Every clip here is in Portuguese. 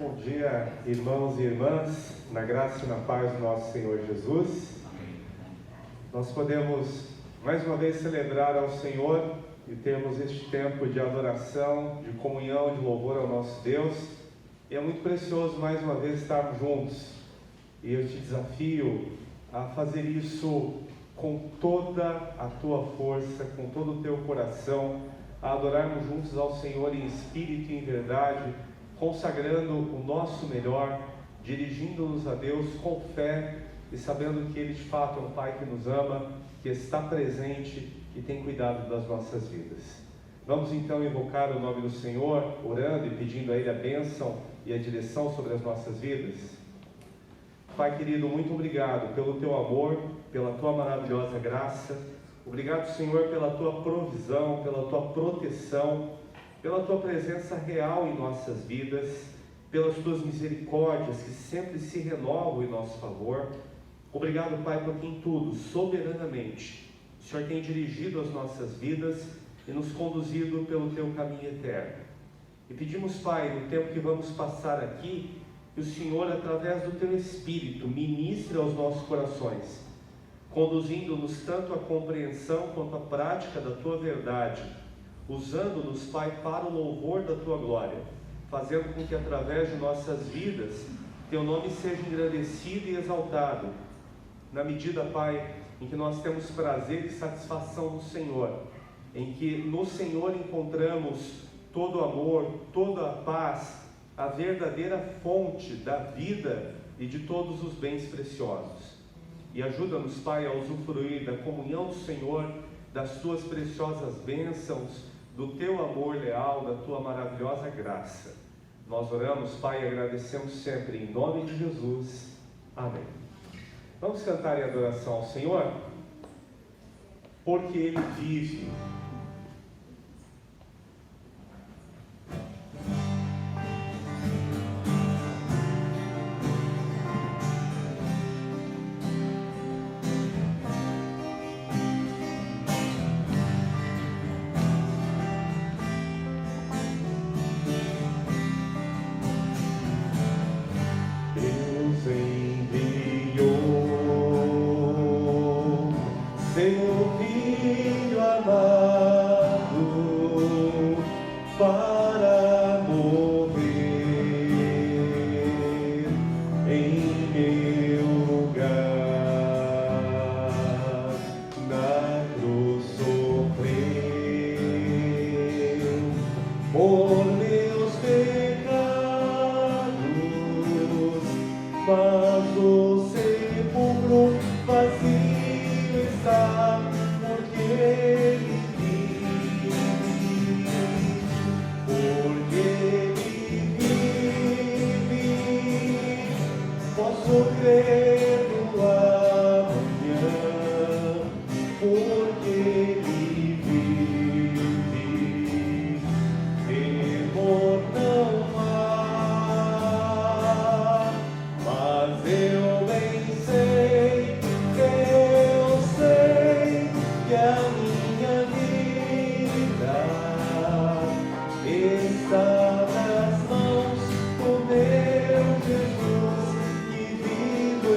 Bom dia, irmãos e irmãs, na graça e na paz do nosso Senhor Jesus. Nós podemos mais uma vez celebrar ao Senhor e termos este tempo de adoração, de comunhão, de louvor ao nosso Deus. E é muito precioso mais uma vez estarmos juntos. E eu te desafio a fazer isso com toda a tua força, com todo o teu coração, a adorarmos juntos ao Senhor em espírito e em verdade, consagrando o nosso melhor, dirigindo-nos a Deus com fé e sabendo que Ele de fato é um Pai que nos ama, que está presente e tem cuidado das nossas vidas. Vamos então invocar o nome do Senhor, orando e pedindo a Ele a bênção e a direção sobre as nossas vidas. Pai querido, muito obrigado pelo Teu amor, pela Tua maravilhosa graça. Obrigado, Senhor, pela Tua provisão, pela Tua proteção, pela Tua presença real em nossas vidas, pelas Tuas misericórdias que sempre se renovam em nosso favor. Obrigado, Pai, porque em tudo, soberanamente, o Senhor tem dirigido as nossas vidas e nos conduzido pelo Teu caminho eterno. E pedimos, Pai, no tempo que vamos passar aqui, que o Senhor, através do Teu Espírito, ministre aos nossos corações, conduzindo-nos tanto à compreensão quanto à prática da Tua verdade, usando-nos, Pai, para o louvor da Tua glória, fazendo com que através de nossas vidas Teu nome seja engrandecido e exaltado, na medida, Pai, em que nós temos prazer e satisfação no Senhor, em que no Senhor encontramos todo o amor, toda a paz, a verdadeira fonte da vida e de todos os bens preciosos. E ajuda-nos, Pai, a usufruir da comunhão do Senhor, das Tuas preciosas bênçãos, do Teu amor leal, da Tua maravilhosa graça. Nós oramos, Pai, e agradecemos sempre em nome de Jesus. Amém. Vamos cantar em adoração ao Senhor? Porque Ele vive. Está nas mãos do meu Jesus, que vivo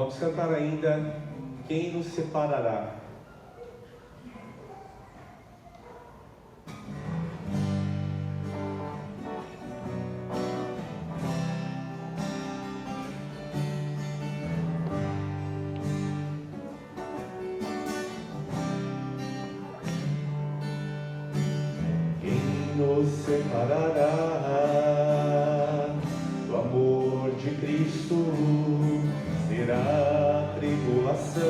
Vamos cantar ainda Quem nos separará? Nos separará do amor de Cristo, será tribulação,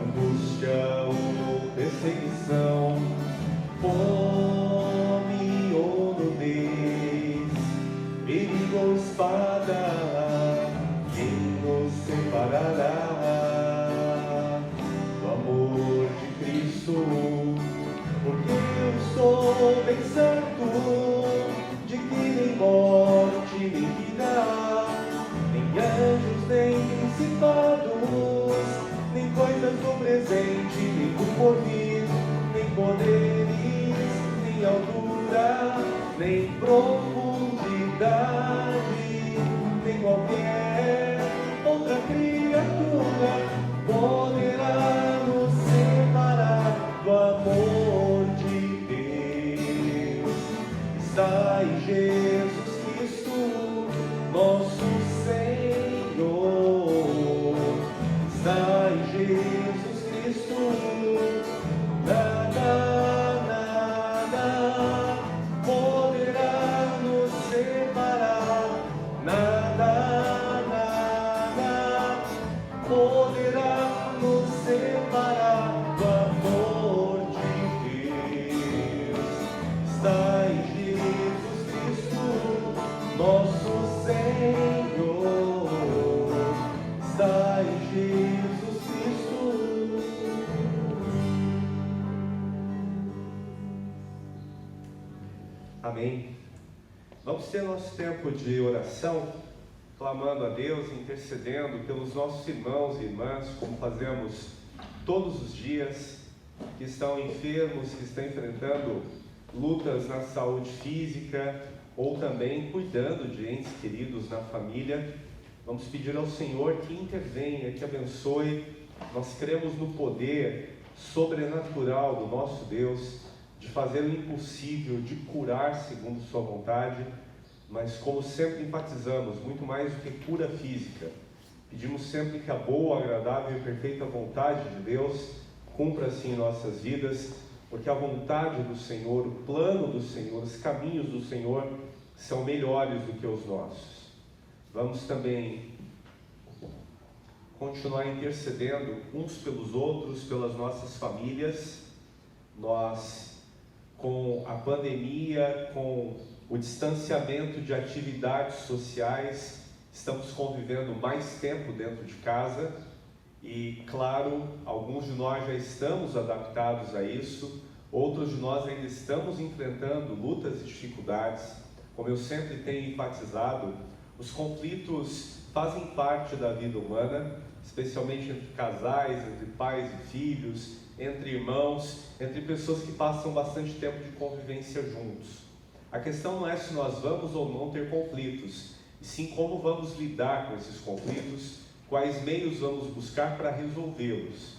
angústia ou perseguição, fome ou nudez, perigo ou espada, quem nos separará do amor de Cristo? Porque eu estou bem certo de que nem morte, nem vida, nem anjos, nem principados, nem coisas do presente, nem do porvir, nem poderes, nem altura, nem profundidade, nem qualquer outra criatura poderá nos separar do amor de Deus. Está em Jesus Cristo, nosso Senhor. Está em Jesus Cristo, nada poderá nos separar, nada poderá nos separar do amor de Deus. Está em Jesus Cristo, nosso Senhor. Está em Jesus Cristo. Amém. Vamos ter nosso tempo de oração, clamando a Deus, intercedendo pelos nossos irmãos e irmãs, como fazemos todos os dias, que estão enfermos, que estão enfrentando lutas na saúde física, ou também cuidando de entes queridos na família. Vamos pedir ao Senhor que intervenha, que abençoe. Nós cremos no poder sobrenatural do nosso Deus, de fazer o impossível, de curar segundo sua vontade, mas como sempre enfatizamos, muito mais do que cura física, pedimos sempre que a boa, agradável e perfeita vontade de Deus cumpra-se em nossas vidas, porque a vontade do Senhor, o plano do Senhor, os caminhos do Senhor são melhores do que os nossos. Vamos também continuar intercedendo uns pelos outros, pelas nossas famílias. Nós, com a pandemia, com o distanciamento de atividades sociais, estamos convivendo mais tempo dentro de casa e, claro, alguns de nós já estamos adaptados a isso, outros de nós ainda estamos enfrentando lutas e dificuldades. Como eu sempre tenho enfatizado, os conflitos fazem parte da vida humana, especialmente entre casais, entre pais e filhos, entre irmãos, entre pessoas que passam bastante tempo de convivência juntos. A questão não é se nós vamos ou não ter conflitos, e sim como vamos lidar com esses conflitos, quais meios vamos buscar para resolvê-los.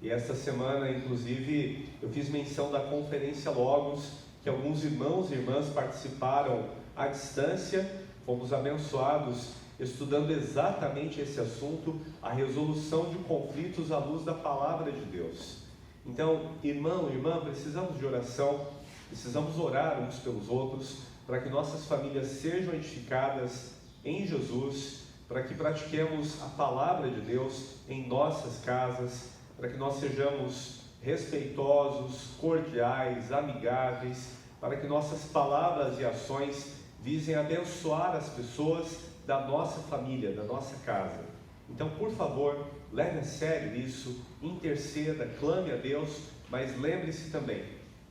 E esta semana, inclusive, eu fiz menção da Conferência Logos, que alguns irmãos e irmãs participaram à distância. Fomos abençoados estudando exatamente esse assunto, a resolução de conflitos à luz da Palavra de Deus. Então, irmão e irmã, precisamos de oração, precisamos orar uns pelos outros, para que nossas famílias sejam edificadas em Jesus, para que pratiquemos a Palavra de Deus em nossas casas, para que nós sejamos respeitosos, cordiais, amigáveis, para que nossas palavras e ações visem abençoar as pessoas da nossa família, da nossa casa. Então, por favor, leve a sério isso, interceda, clame a Deus, mas lembre-se também,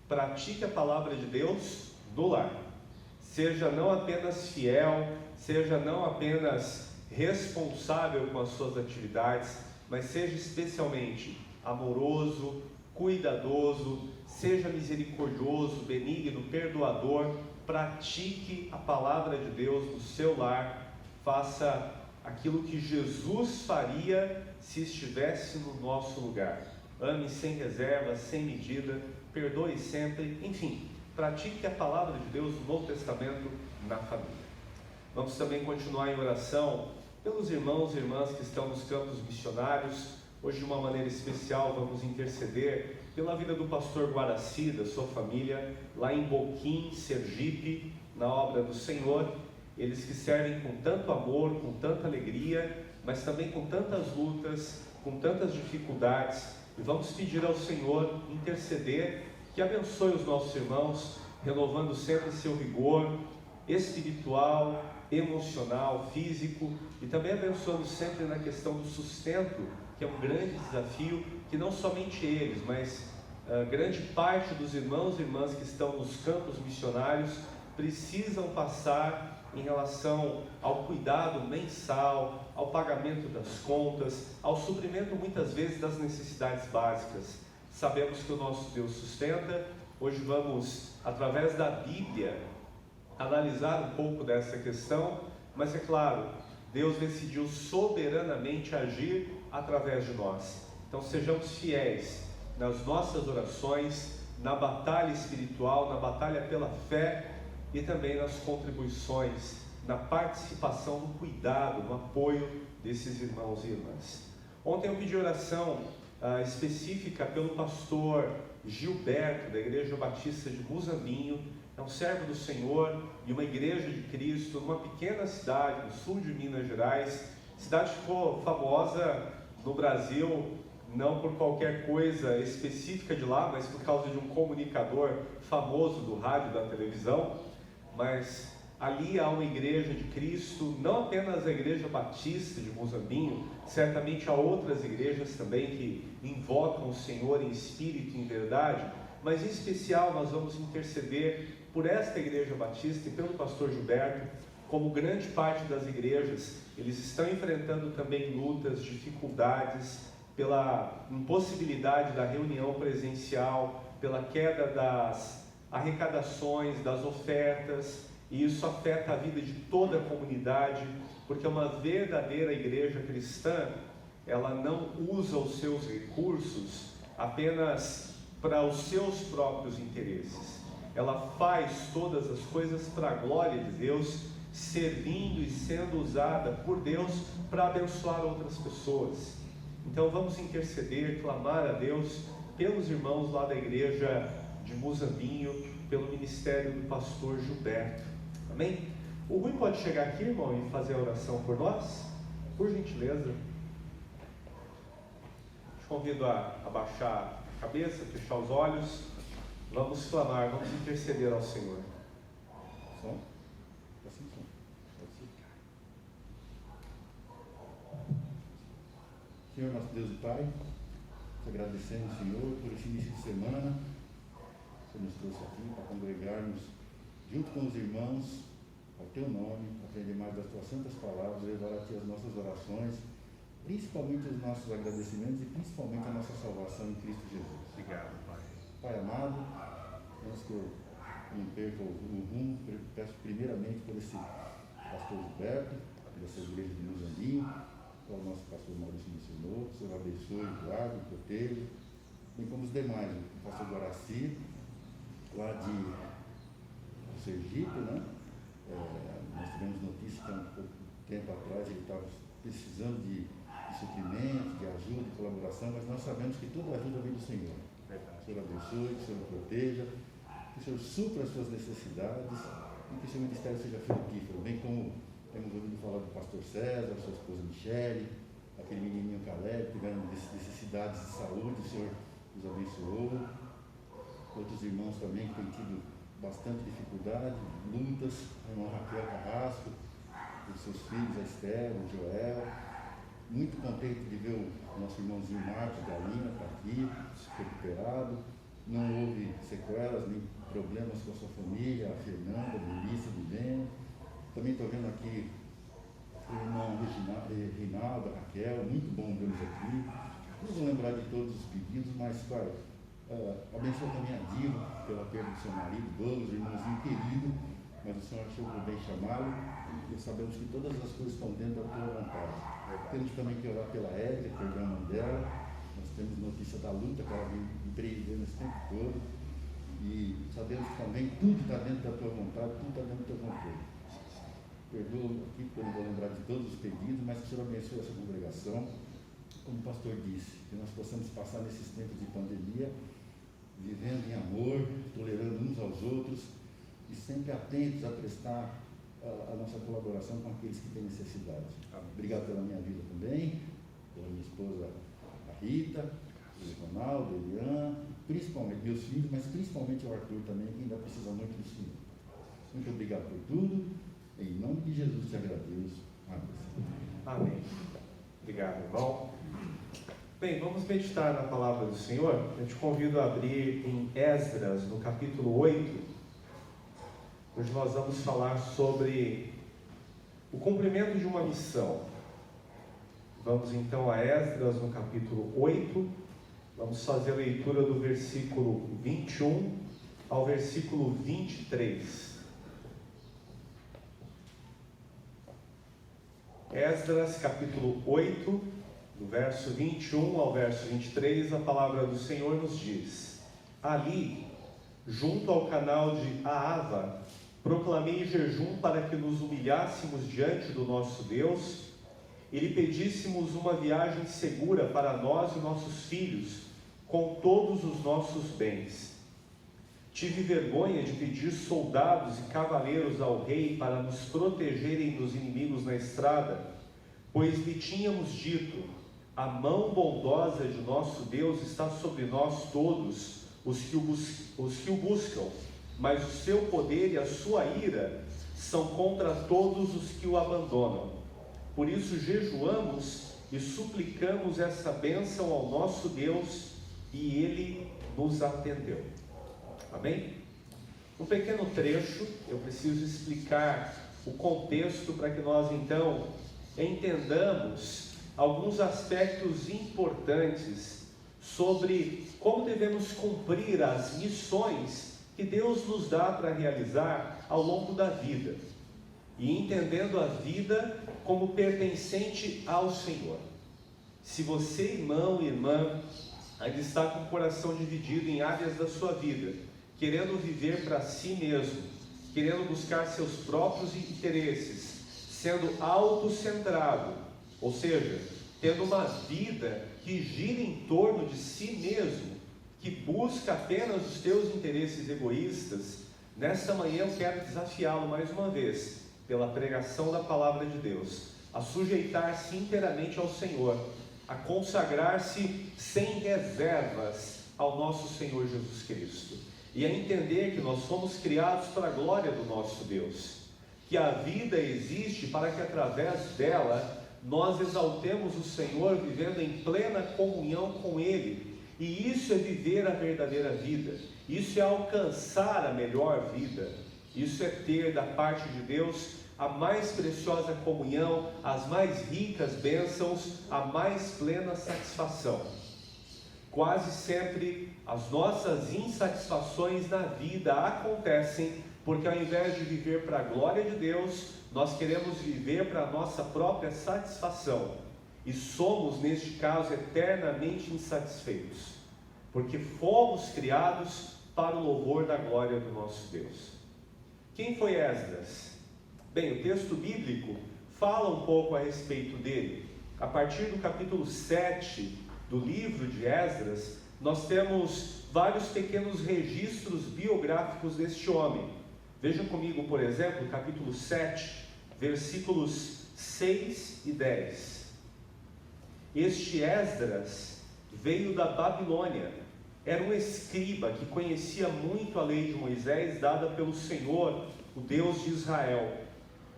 pratique a palavra de Deus no lar. Seja não apenas fiel, seja não apenas responsável com as suas atividades, mas seja especialmente amoroso, cuidadoso, seja misericordioso, benigno, perdoador. Pratique a palavra de Deus no seu lar, faça aquilo que Jesus faria se estivesse no nosso lugar. Ame sem reserva, sem medida, perdoe sempre, enfim, pratique a palavra de Deus no Novo Testamento na família. Vamos também continuar em oração pelos irmãos e irmãs que estão nos campos missionários. Hoje, de uma maneira especial, vamos interceder pela vida do pastor Guaraci, da sua família, lá em Boquim, Sergipe, na obra do Senhor. Eles que servem com tanto amor, com tanta alegria, mas também com tantas lutas, com tantas dificuldades. E vamos pedir ao Senhor interceder, que abençoe os nossos irmãos, renovando sempre seu vigor espiritual, emocional, físico, e também abençoando sempre na questão do sustento, que é um grande desafio, que não somente eles, mas grande parte dos irmãos e irmãs que estão nos campos missionários precisam passar em relação ao cuidado mensal, ao pagamento das contas, ao suprimento muitas vezes das necessidades básicas. Sabemos que o nosso Deus sustenta. Hoje vamos, através da Bíblia, analisar um pouco dessa questão, mas é claro, Deus decidiu soberanamente agir através de nós. Então sejamos fiéis nas nossas orações, na batalha espiritual, na batalha pela fé e também nas contribuições, na participação, no cuidado, no apoio desses irmãos e irmãs. Ontem eu pedi oração específica pelo pastor Gilberto, da Igreja Batista de Muzambinho. É um servo do Senhor e uma igreja de Cristo numa pequena cidade no sul de Minas Gerais. A cidade ficou famosa no Brasil, não por qualquer coisa específica de lá, mas por causa de um comunicador famoso do rádio e da televisão. Mas ali há uma igreja de Cristo, não apenas a Igreja Batista de Muzambinho, certamente há outras igrejas também que invocam o Senhor em espírito e em verdade, mas em especial nós vamos interceder por esta Igreja Batista e pelo pastor Gilberto. Como grande parte das igrejas, eles estão enfrentando também lutas, dificuldades, pela impossibilidade da reunião presencial, pela queda das arrecadações, das ofertas, e isso afeta a vida de toda a comunidade, porque uma verdadeira igreja cristã, ela não usa os seus recursos apenas para os seus próprios interesses. Ela faz todas as coisas para a glória de Deus, servindo e sendo usada por Deus para abençoar outras pessoas. Então vamos interceder, clamar a Deus pelos irmãos lá da igreja de Muzambinho, pelo ministério do pastor Gilberto. Amém? O Rui pode chegar aqui, irmão, e fazer a oração por nós? Por gentileza. Te convido a abaixar a cabeça, fechar os olhos. Vamos clamar, vamos interceder ao Senhor. Som? Senhor, nosso Deus e Pai, te agradecemos, Senhor, por esse início de semana. Você nos trouxe aqui para congregarmos junto com os irmãos, ao Teu nome, aprender mais das Tuas santas palavras, levar a Ti as nossas orações, principalmente os nossos agradecimentos e principalmente a nossa salvação em Cristo Jesus. Obrigado, Pai. Pai amado, antes que eu não perca o rumo, peço primeiramente por esse pastor Gilberto, dessa igreja de Muzambinho, qual o nosso pastor Maurício mencionou. Que o Senhor abençoe, guarde, proteja, bem como os demais, o pastor Guaraci, lá de Sergipe, né? Nós tivemos notícia que há um pouco tempo atrás ele estava precisando de suprimento, de ajuda, de colaboração, mas nós sabemos que toda ajuda vem do Senhor. Verdade. Que o Senhor abençoe, que o Senhor proteja, que o Senhor supra as suas necessidades e que o seu ministério seja frutífero, bem como temos ouvido falar do pastor César, sua esposa Michele, aquele menininho Caleb, tiveram necessidades de saúde, o Senhor os abençoou. Outros irmãos também que têm tido bastante dificuldade, lutas, a irmã Raquel Carrasco, os seus filhos, a Esther, o Joel. Muito contente de ver o nosso irmãozinho Marcos Galina, está aqui, recuperado. Não houve sequelas, nem problemas com a sua família, a Fernanda, a Melissa, a Vivênia. Também estou vendo aqui o irmão Reinaldo, a Raquel, muito bom vê-los aqui. Não vou lembrar de todos os pedidos, mas, Pai, abençoa também a Diva pela perda do seu marido, Douglas, irmãozinho querido, mas o Senhor achou por bem chamá-lo, e sabemos que todas as coisas estão dentro da tua vontade. Temos também que orar pela Érica, que perdeu a mãe dela. Nós temos notícia da luta que ela vem empreendendo esse tempo todo, e sabemos que também tudo está dentro da tua vontade, tudo está dentro do teu controle. Perdoa aqui, porque eu não vou lembrar de todos os pedidos, mas que o Senhor abençoe essa congregação, como o pastor disse, que nós possamos passar nesses tempos de pandemia, vivendo em amor, tolerando uns aos outros, e sempre atentos a prestar a nossa colaboração com aqueles que têm necessidade. Obrigado pela minha vida também, pela minha esposa, a Rita, o Ronaldo, a Eliane, principalmente meus filhos, mas principalmente o Arthur também, que ainda precisa muito do Senhor. Muito obrigado por tudo, em nome de Jesus te agradeço. Amém. Amém. Obrigado, irmão. Bem, vamos meditar na palavra do Senhor. Eu te convido a abrir em Esdras, no capítulo 8. Hoje nós vamos falar sobre o cumprimento de uma missão. Vamos então a Esdras, no capítulo 8. Vamos fazer a leitura do versículo 21 ao versículo 23. Esdras, capítulo 8, do verso 21 ao verso 23, a palavra do Senhor nos diz: Ali, junto ao canal de Ahava, proclamei jejum para que nos humilhássemos diante do nosso Deus e lhe pedíssemos uma viagem segura para nós e nossos filhos, com todos os nossos bens. Tive vergonha de pedir soldados e cavaleiros ao rei para nos protegerem dos inimigos na estrada, pois lhe tínhamos dito: a mão bondosa de nosso Deus está sobre nós todos, os que o buscam, mas o seu poder e a sua ira são contra todos os que o abandonam. Por isso jejuamos e suplicamos essa bênção ao nosso Deus, e ele nos atendeu. Amém? Um pequeno trecho, eu preciso explicar o contexto para que nós então entendamos alguns aspectos importantes sobre como devemos cumprir as missões que Deus nos dá para realizar ao longo da vida, e entendendo a vida como pertencente ao Senhor. Se você, irmão e irmã, ainda está com o coração dividido em áreas da sua vida, querendo viver para si mesmo, querendo buscar seus próprios interesses, sendo autocentrado, ou seja, tendo uma vida que gira em torno de si mesmo, que busca apenas os teus interesses egoístas, nesta manhã eu quero desafiá-lo mais uma vez, pela pregação da palavra de Deus, a sujeitar-se inteiramente ao Senhor, a consagrar-se sem reservas ao nosso Senhor Jesus Cristo, e a entender que nós fomos criados para a glória do nosso Deus, que a vida existe para que através dela nós exaltemos o Senhor, vivendo em plena comunhão com Ele. E isso é viver a verdadeira vida, isso é alcançar a melhor vida, isso é ter da parte de Deus a mais preciosa comunhão, as mais ricas bênçãos, a mais plena satisfação. Quase sempre as nossas insatisfações na vida acontecem porque, ao invés de viver para a glória de Deus, nós queremos viver para a nossa própria satisfação, e somos, neste caso, eternamente insatisfeitos, porque fomos criados para o louvor da glória do nosso Deus. Quem foi Esdras? Bem, o texto bíblico fala um pouco a respeito dele. A partir do capítulo 7 do livro de Esdras, nós temos vários pequenos registros biográficos deste homem. Vejam comigo, por exemplo, capítulo 7, versículos 6 e 10. Este Esdras veio da Babilônia, era um escriba que conhecia muito a lei de Moisés dada pelo Senhor, o Deus de Israel.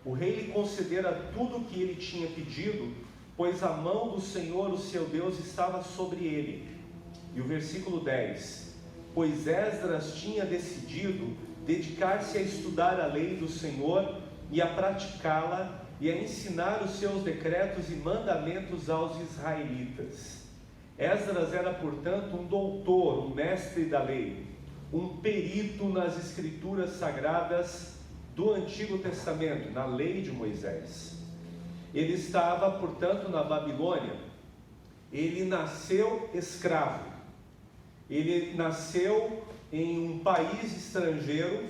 O rei lhe concedera tudo o que ele tinha pedido, pois a mão do Senhor, o seu Deus, estava sobre ele. E o versículo 10: pois Esdras tinha decidido dedicar-se a estudar a lei do Senhor e a praticá-la, e a ensinar os seus decretos e mandamentos aos israelitas. Esdras era, portanto, um doutor, um mestre da lei, um perito nas escrituras sagradas do Antigo Testamento, na lei de Moisés. Ele estava, portanto, na Babilônia. Ele nasceu escravo. Ele nasceu em um país estrangeiro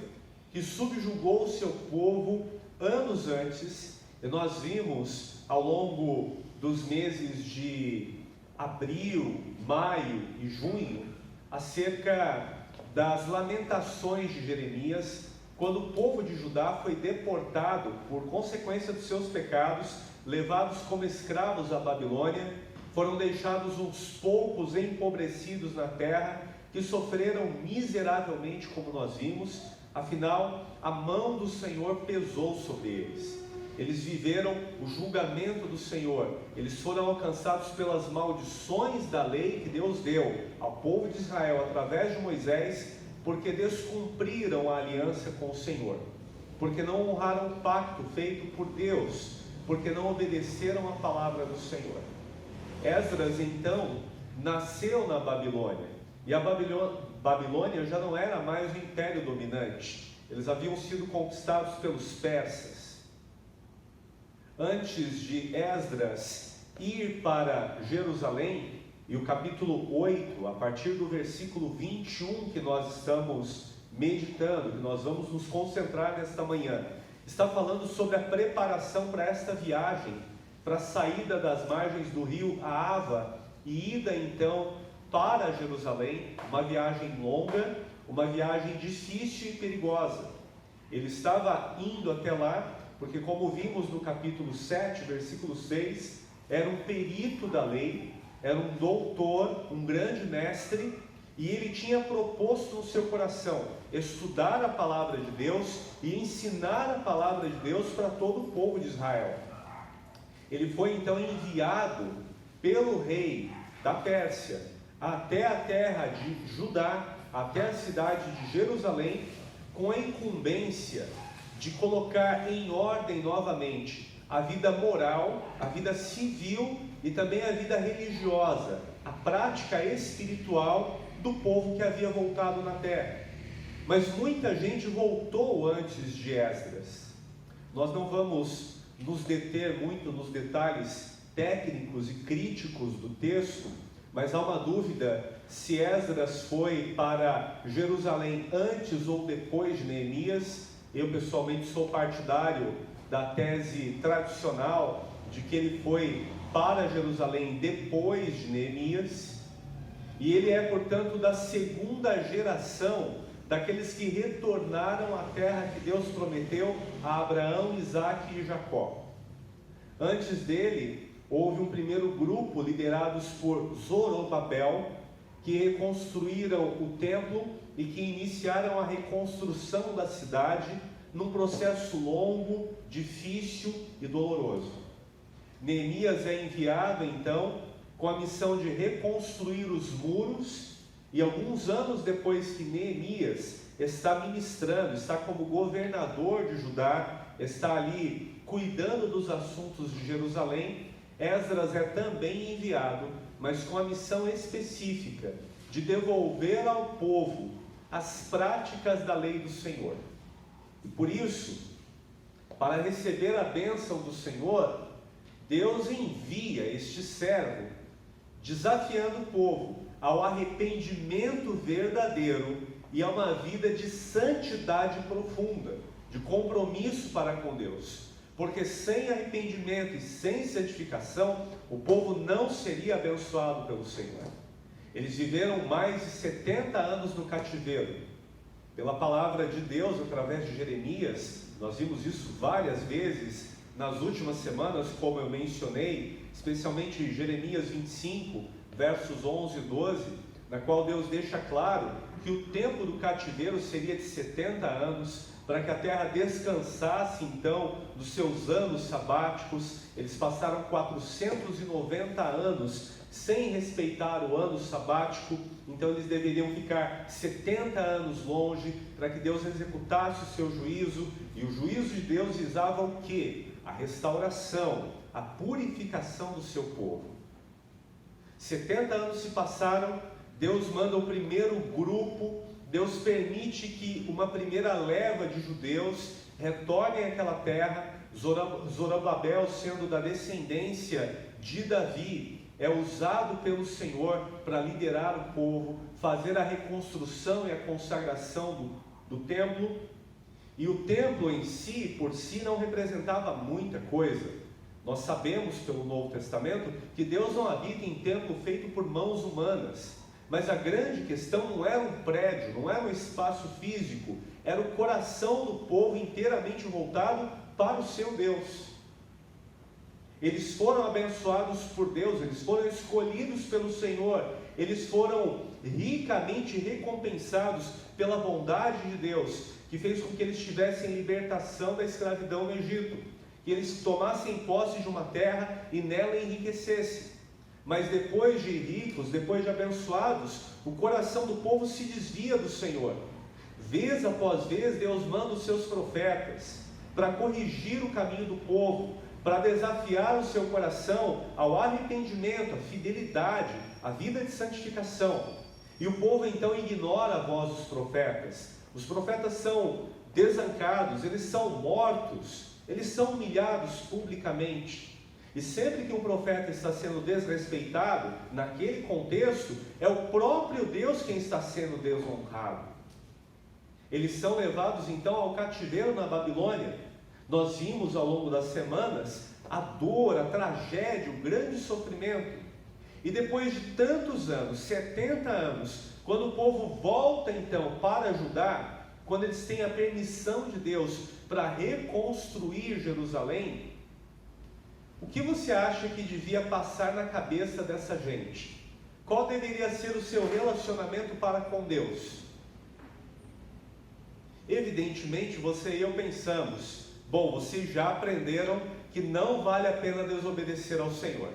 que subjugou o seu povo anos antes. E nós vimos ao longo dos meses de abril, maio e junho acerca das lamentações de Jeremias, quando o povo de Judá foi deportado por consequência dos seus pecados, levados como escravos à Babilônia. Foram deixados uns poucos empobrecidos na terra, que sofreram miseravelmente, como nós vimos. Afinal, a mão do Senhor pesou sobre eles. Eles viveram o julgamento do Senhor. Eles foram alcançados pelas maldições da lei que Deus deu ao povo de Israel através de Moisés, porque descumpriram a aliança com o Senhor, porque não honraram o pacto feito por Deus, porque não obedeceram a palavra do Senhor. Esdras, então, nasceu na Babilônia, e a Babilônia já não era mais o império dominante. Eles haviam sido conquistados pelos persas. Antes de Esdras ir para Jerusalém, e o capítulo 8, a partir do versículo 21 que nós estamos meditando, que nós vamos nos concentrar nesta manhã, está falando sobre a preparação para esta viagem, para a saída das margens do rio Ahava e ida então para Jerusalém, uma viagem longa, uma viagem difícil e perigosa. Ele estava indo até lá, porque como vimos no capítulo 7, versículo 6, era um perito da lei, era um doutor, um grande mestre, e ele tinha proposto no seu coração estudar a palavra de Deus e ensinar a palavra de Deus para todo o povo de Israel. Ele foi então enviado pelo rei da Pérsia até a terra de Judá, até a cidade de Jerusalém, com a incumbência de colocar em ordem novamente a vida moral, a vida civil e também a vida religiosa, a prática espiritual do povo que havia voltado na terra. Mas muita gente voltou antes de Esdras. Nós não vamos nos deter muito nos detalhes técnicos e críticos do texto, mas há uma dúvida se Esdras foi para Jerusalém antes ou depois de Neemias. Eu pessoalmente sou partidário da tese tradicional de que ele foi para Jerusalém depois de Neemias, e ele é, portanto, da segunda geração daqueles que retornaram à terra que Deus prometeu a Abraão, Isaque e Jacó. Antes dele, houve um primeiro grupo liderados por Zorobabel, que reconstruíram o templo e que iniciaram a reconstrução da cidade num processo longo, difícil e doloroso. Neemias é enviado então com a missão de reconstruir os muros, e alguns anos depois que Neemias está ministrando, está como governador de Judá, está ali cuidando dos assuntos de Jerusalém, Esdras é também enviado, mas com a missão específica de devolver ao povo as práticas da lei do Senhor. E por isso, para receber a bênção do Senhor, Deus envia este servo, desafiando o povo ao arrependimento verdadeiro e a uma vida de santidade profunda, de compromisso para com Deus. Porque sem arrependimento e sem santificação, o povo não seria abençoado pelo Senhor. Eles viveram mais de 70 anos no cativeiro. Pela palavra de Deus, através de Jeremias, nós vimos isso várias vezes nas últimas semanas, como eu mencionei, especialmente Jeremias 25, versos 11 e 12, na qual Deus deixa claro que o tempo do cativeiro seria de 70 anos, para que a terra descansasse então dos seus anos sabáticos. Eles passaram 490 anos sem respeitar o ano sabático, então eles deveriam ficar 70 anos longe, para que Deus executasse o seu juízo, e o juízo de Deus visava o quê? A restauração, a purificação do seu povo. 70 anos se passaram, Deus manda o primeiro grupo, Deus permite que uma primeira leva de judeus retornem àquela terra. Zorobabel, sendo da descendência de Davi, é usado pelo Senhor para liderar o povo, fazer a reconstrução e a consagração do templo. E o templo em si, por si, não representava muita coisa. Nós sabemos pelo Novo Testamento que Deus não habita em templo feito por mãos humanas. Mas a grande questão não era um prédio, não era um espaço físico, era o coração do povo inteiramente voltado para o seu Deus. Eles foram abençoados por Deus, eles foram escolhidos pelo Senhor, eles foram ricamente recompensados pela bondade de Deus, que fez com que eles tivessem libertação da escravidão no Egito, que eles tomassem posse de uma terra e nela enriquecessem. Mas depois de ricos, depois de abençoados, o coração do povo se desvia do Senhor. Vez após vez, Deus manda os seus profetas para corrigir o caminho do povo, para desafiar o seu coração ao arrependimento, à fidelidade, à vida de santificação. E o povo então ignora a voz dos profetas. Os profetas são desancados, eles são mortos, eles são humilhados publicamente. E sempre que um profeta está sendo desrespeitado, naquele contexto, é o próprio Deus quem está sendo desonrado. Eles são levados então ao cativeiro na Babilônia. Nós vimos ao longo das semanas a dor, a tragédia, o grande sofrimento. E depois de tantos anos, 70 anos, quando o povo volta então para Judá, quando eles têm a permissão de Deus para reconstruir Jerusalém, o que você acha que devia passar na cabeça dessa gente? Qual deveria ser o seu relacionamento para com Deus? Evidentemente, você e eu pensamos, bom, vocês já aprenderam que não vale a pena desobedecer ao Senhor.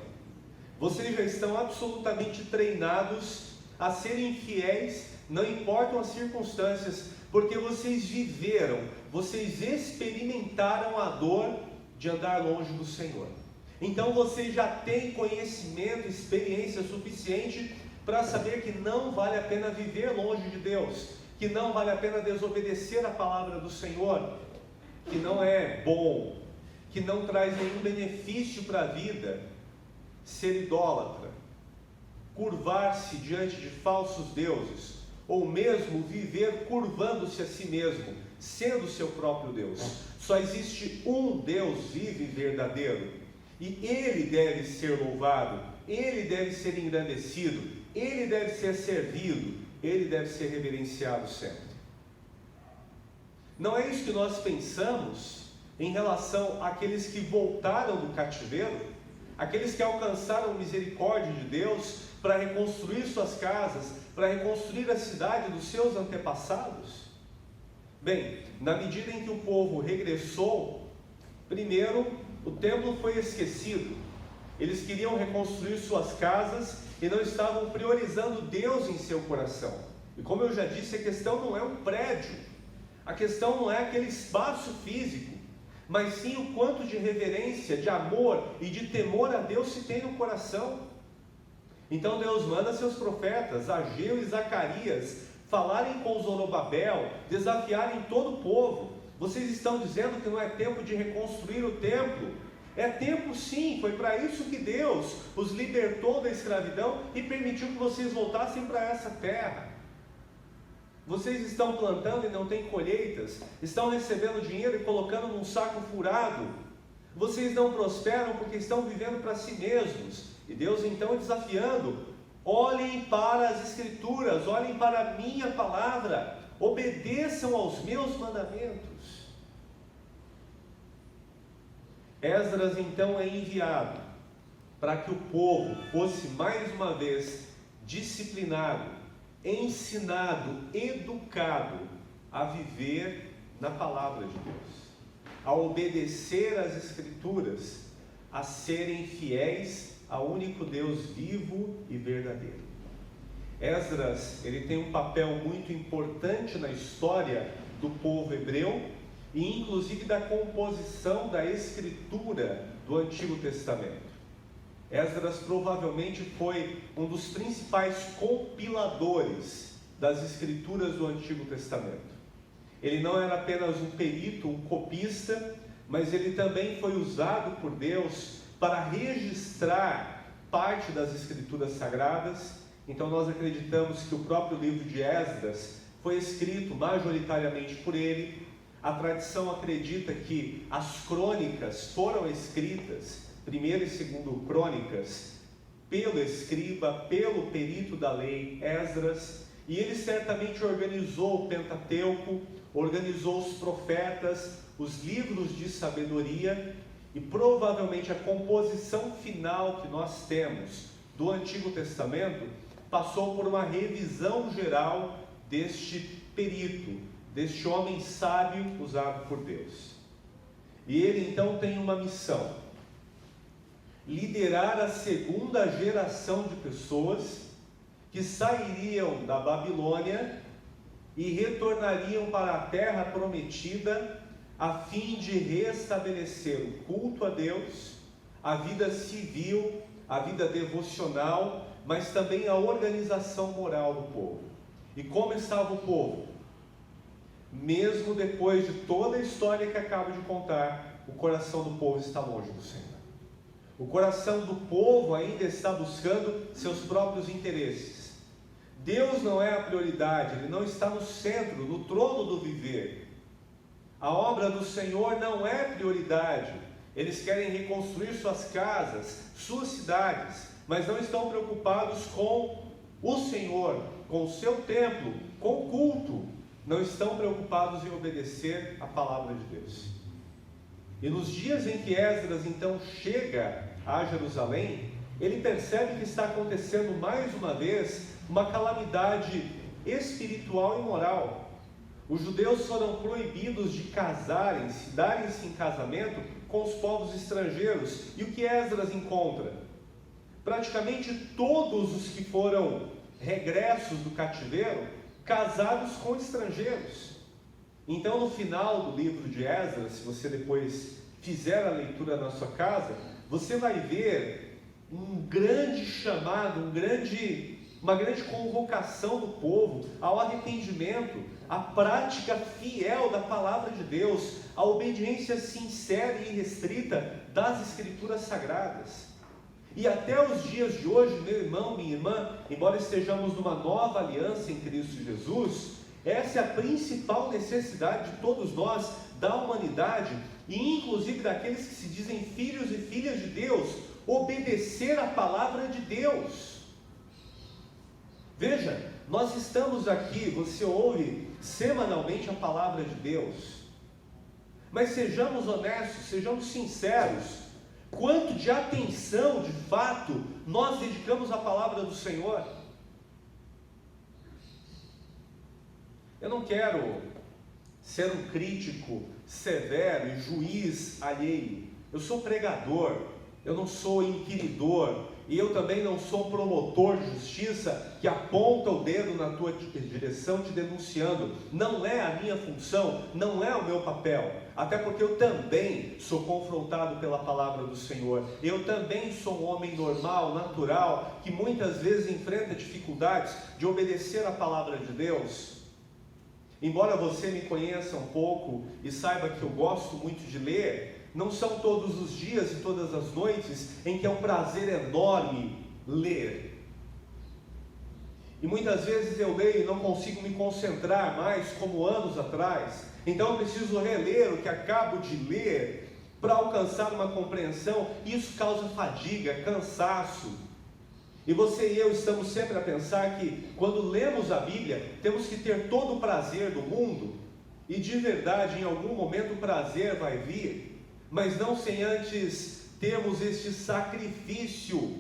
Vocês já estão absolutamente treinados a serem fiéis, não importam as circunstâncias, porque vocês viveram, vocês experimentaram a dor de andar longe do Senhor. Então vocês já têm conhecimento, experiência suficiente para saber que não vale a pena viver longe de Deus, que não vale a pena desobedecer a palavra do Senhor, que não é bom, que não traz nenhum benefício para a vida ser idólatra, curvar-se diante de falsos deuses, ou mesmo viver curvando-se a si mesmo, sendo seu próprio Deus. Só existe um Deus vivo e verdadeiro, e Ele deve ser louvado, Ele deve ser engrandecido, Ele deve ser servido, Ele deve ser reverenciado sempre. Não é isso que nós pensamos em relação àqueles que voltaram do cativeiro, aqueles que alcançaram misericórdia de Deus para reconstruir suas casas, para reconstruir a cidade dos seus antepassados? Bem, na medida em que o povo regressou, primeiro, o templo foi esquecido. Eles queriam reconstruir suas casas e não estavam priorizando Deus em seu coração. E como eu já disse, a questão não é um prédio, a questão não é aquele espaço físico, mas sim o quanto de reverência, de amor e de temor a Deus se tem no coração. Então Deus manda seus profetas, Ageu e Zacarias, falarem com Zorobabel, desafiarem todo o povo. Vocês estão dizendo que não é tempo de reconstruir o templo? É tempo sim, foi para isso que Deus os libertou da escravidão e permitiu que vocês voltassem para essa terra. Vocês estão plantando e não têm colheitas, estão recebendo dinheiro e colocando num saco furado. Vocês não prosperam porque estão vivendo para si mesmos. E Deus então desafiando, olhem para as Escrituras, olhem para a minha palavra, obedeçam aos meus mandamentos. Esdras então é enviado para que o povo fosse mais uma vez disciplinado, ensinado, educado a viver na palavra de Deus, a obedecer às Escrituras, a serem fiéis ao único Deus vivo e verdadeiro. Esdras, ele tem um papel muito importante na história do povo hebreu e inclusive da composição da escritura do Antigo Testamento. Esdras provavelmente foi um dos principais compiladores das escrituras do Antigo Testamento. Ele não era apenas um perito, um copista, mas ele também foi usado por Deus para registrar parte das Escrituras Sagradas. Então nós acreditamos que o próprio livro de Esdras foi escrito majoritariamente por ele. A tradição acredita que as crônicas foram escritas, 1ª e 2ª crônicas, pelo escriba, pelo perito da lei, Esdras, e ele certamente organizou o Pentateuco, organizou os profetas, os livros de sabedoria, e provavelmente a composição final que nós temos do Antigo Testamento passou por uma revisão geral deste perito, deste homem sábio usado por Deus. E ele então tem uma missão: liderar a 2ª geração de pessoas que sairiam da Babilônia e retornariam para a terra prometida, a fim de restabelecer o culto a Deus, a vida civil, a vida devocional, mas também a organização moral do povo. E como estava o povo? Mesmo depois de toda a história que acabo de contar, o coração do povo está longe do Senhor. O coração do povo ainda está buscando seus próprios interesses. Deus não é a prioridade, Ele não está no centro, no trono do viver. A obra do Senhor não é prioridade. Eles querem reconstruir suas casas, suas cidades, mas não estão preocupados com o Senhor, com o seu templo, com o culto. Não estão preocupados em obedecer a palavra de Deus. E nos dias em que Esdras então chega a Jerusalém, ele percebe que está acontecendo mais uma vez uma calamidade espiritual e moral. Os judeus foram proibidos de casarem-se, darem-se em casamento com os povos estrangeiros. E o que Esdras encontra? Praticamente todos os que foram regressos do cativeiro, casados com estrangeiros. Então, no final do livro de Esdras, se você depois fizer a leitura na sua casa, você vai ver um grande chamado, uma grande convocação do povo ao arrependimento, à prática fiel da palavra de Deus, à obediência sincera e irrestrita das Escrituras Sagradas. E até os dias de hoje, meu irmão, minha irmã, embora estejamos numa nova aliança em Cristo Jesus, essa é a principal necessidade de todos nós, da humanidade, e inclusive daqueles que se dizem filhos e filhas de Deus, obedecer a palavra de Deus. Veja, nós estamos aqui, você ouve semanalmente a palavra de Deus, mas sejamos honestos, sejamos sinceros, quanto de atenção, de fato, nós dedicamos à palavra do Senhor? Eu não quero ser um crítico severo e juiz alheio. Eu sou pregador, eu não sou inquiridor, e eu também não sou um promotor de justiça que aponta o dedo na tua direção te denunciando. Não é a minha função, não é o meu papel. Até porque eu também sou confrontado pela palavra do Senhor. Eu também sou um homem normal, natural, que muitas vezes enfrenta dificuldades de obedecer a palavra de Deus. Embora você me conheça um pouco e saiba que eu gosto muito de ler, não são todos os dias e todas as noites em que é um prazer enorme ler. E muitas vezes eu leio e não consigo me concentrar mais como anos atrás. Então eu preciso reler o que acabo de ler para alcançar uma compreensão, e isso causa fadiga, cansaço. E você e eu estamos sempre a pensar que quando lemos a Bíblia, temos que ter todo o prazer do mundo, e de verdade em algum momento o prazer vai vir, mas não sem antes termos este sacrifício,